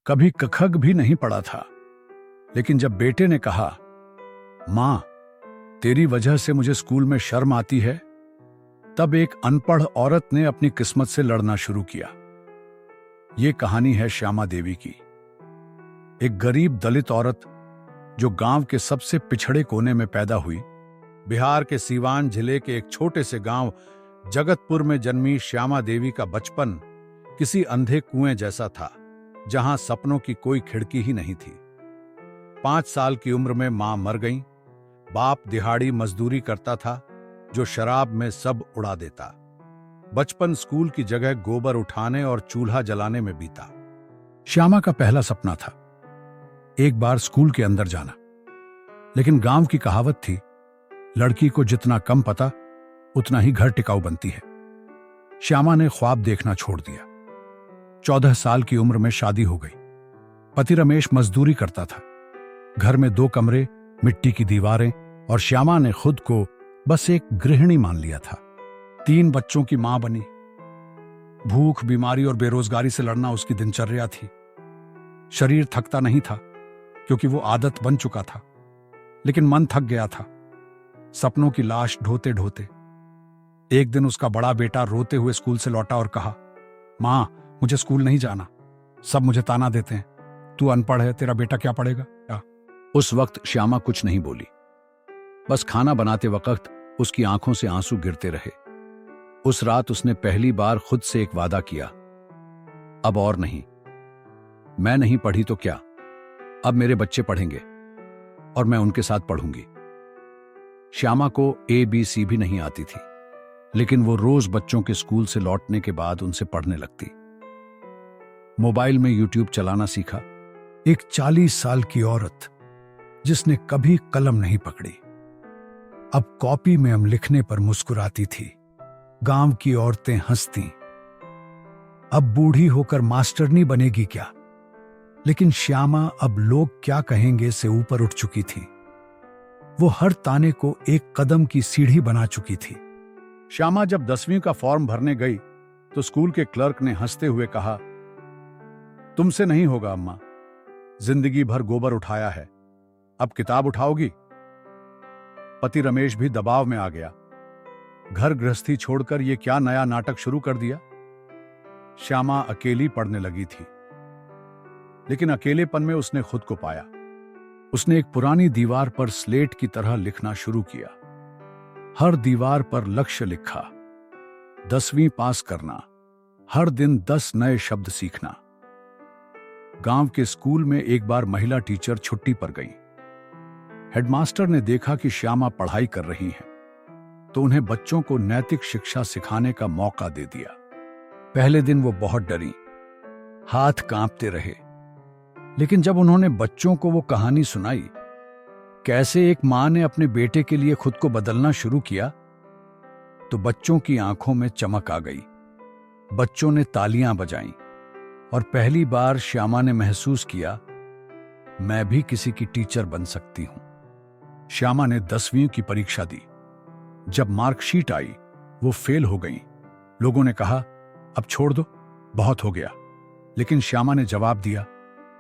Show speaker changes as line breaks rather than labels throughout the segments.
कभी कखग भी नहीं पढ़ा था। लेकिन जब बेटे ने कहा, मां, तेरी वजह से मुझे स्कूल में शर्म आती है, तब एक अनपढ़ औरत ने अपनी किस्मत से लड़ना शुरू किया। यह कहानी है श्यामा देवी की, एक गरीब दलित औरत जो गांव के सबसे पिछड़े कोने में पैदा हुई। बिहार के सीवान जिले के एक छोटे से गांव जगतपुर में जन्मी श्यामा देवी का बचपन किसी अंधे कुएं जैसा था, जहां सपनों की कोई खिड़की ही नहीं थी। 5 साल की उम्र में मां मर गई। बाप दिहाड़ी मजदूरी करता था, जो शराब में सब उड़ा देता। बचपन स्कूल की जगह गोबर उठाने और चूल्हा जलाने में बीता। श्यामा का पहला सपना था एक बार स्कूल के अंदर जाना, लेकिन गांव की कहावत थी, लड़की को जितना कम पता उतना ही घर टिकाऊ बनती है। श्यामा ने ख्वाब देखना छोड़ दिया। 14 साल की उम्र में शादी हो गई। पति रमेश मजदूरी करता था। घर में 2 कमरे, मिट्टी की दीवारें, और श्यामा ने खुद को बस एक गृहिणी मान लिया था। 3 बच्चों की मां बनी। भूख, बीमारी और बेरोजगारी से लड़ना उसकी दिनचर्या थी। शरीर थकता नहीं था क्योंकि वो आदत बन चुका था, लेकिन मन थक गया था, सपनों की लाश ढोते ढोते। एक दिन उसका बड़ा बेटा रोते हुए स्कूल से लौटा और कहा, मां, मुझे स्कूल नहीं जाना, सब मुझे ताना देते हैं, तू अनपढ़ है, तेरा बेटा क्या पढ़ेगा? उस वक्त श्यामा कुछ नहीं बोली। बस खाना बनाते वक्त उसकी आंखों से आंसू गिरते रहे। उस रात उसने पहली बार खुद से एक वादा किया, अब और नहीं। मैं नहीं पढ़ी तो क्या, अब मेरे बच्चे पढ़ेंगे और मैं उनके साथ पढ़ूंगी। श्यामा को ABC भी नहीं आती थी, लेकिन वो रोज बच्चों के स्कूल से लौटने के बाद उनसे पढ़ने लगती। मोबाइल में YouTube चलाना सीखा। एक 40 साल की औरत जिसने कभी कलम नहीं पकड़ी, अब कॉपी में हम लिखने पर मुस्कुराती थी। गांव की औरतें हंसती, अब बूढ़ी होकर मास्टरनी बनेगी क्या? लेकिन श्यामा अब लोग क्या कहेंगे से ऊपर उठ चुकी थी। वो हर ताने को एक कदम की सीढ़ी बना चुकी थी। श्यामा जब 10वीं का फॉर्म भरने गई तो स्कूल के क्लर्क ने हंसते हुए कहा, तुमसे नहीं होगा अम्मा, जिंदगी भर गोबर उठाया है, अब किताब उठाओगी? पति रमेश भी दबाव में आ गया। घर गृहस्थी छोड़कर ये क्या नया नाटक शुरू कर दिया? श्यामा अकेली पढ़ने लगी थी, लेकिन अकेलेपन में उसने खुद को पाया। उसने एक पुरानी दीवार पर स्लेट की तरह लिखना शुरू किया। हर दीवार पर लक्ष्य लिखा, 10वीं पास करना, हर दिन 10 नए शब्द सीखना। गांव के स्कूल में एक बार महिला टीचर छुट्टी पर गई। हेडमास्टर ने देखा कि श्यामा पढ़ाई कर रही हैं, तो उन्हें बच्चों को नैतिक शिक्षा सिखाने का मौका दे दिया। पहले दिन वो बहुत डरी, हाथ कांपते रहे, लेकिन जब उन्होंने बच्चों को वो कहानी सुनाई, कैसे एक मां ने अपने बेटे के लिए खुद को बदलना शुरू किया, तो बच्चों की आंखों में चमक आ गई। बच्चों ने तालियां बजाईं और पहली बार श्यामा ने महसूस किया, मैं भी किसी की टीचर बन सकती हूं। श्यामा ने 10वीं की परीक्षा दी। जब मार्कशीट आई, वो फेल हो गई। लोगों ने कहा, अब छोड़ दो, बहुत हो गया। लेकिन श्यामा ने जवाब दिया,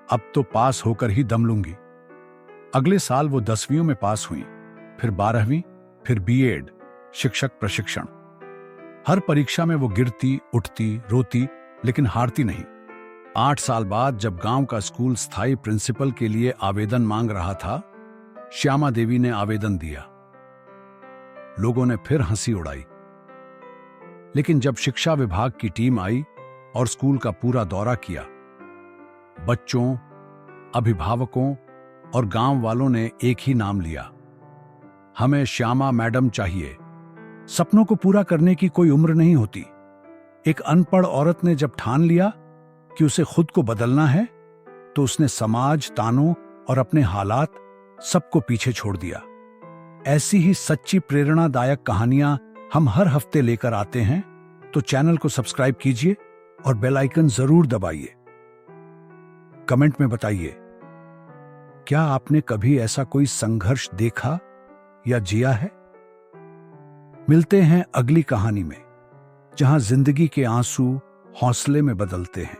अब तो पास होकर ही दम लूंगी। अगले साल वो 10वीं में पास हुई, फिर 12वीं, फिर B.Ed, शिक्षक प्रशिक्षण। हर परीक्षा में वो गिरती, उठती, रोती, लेकिन हारती नहीं। 8 साल बाद जब गांव का स्कूल स्थायी प्रिंसिपल के लिए आवेदन मांग रहा था, श्यामा देवी ने आवेदन दिया। लोगों ने फिर हंसी उड़ाई, लेकिन जब शिक्षा विभाग की टीम आई और स्कूल का पूरा दौरा किया, बच्चों, अभिभावकों और गांव वालों ने एक ही नाम लिया, हमें श्यामा मैडम चाहिए। सपनों को पूरा करने की कोई उम्र नहीं होती। एक अनपढ़ औरत ने जब ठान लिया कि उसे खुद को बदलना है, तो उसने समाज, तानों और अपने हालात सबको पीछे छोड़ दिया। ऐसी ही सच्ची प्रेरणादायक कहानियां हम हर हफ्ते लेकर आते हैं, तो चैनल को सब्सक्राइब कीजिए और बेल आइकन जरूर दबाइए। कमेंट में बताइए, क्या आपने कभी ऐसा कोई संघर्ष देखा या जिया है? मिलते हैं अगली कहानी में, जहां जिंदगी के आंसू हौसले में बदलते हैं।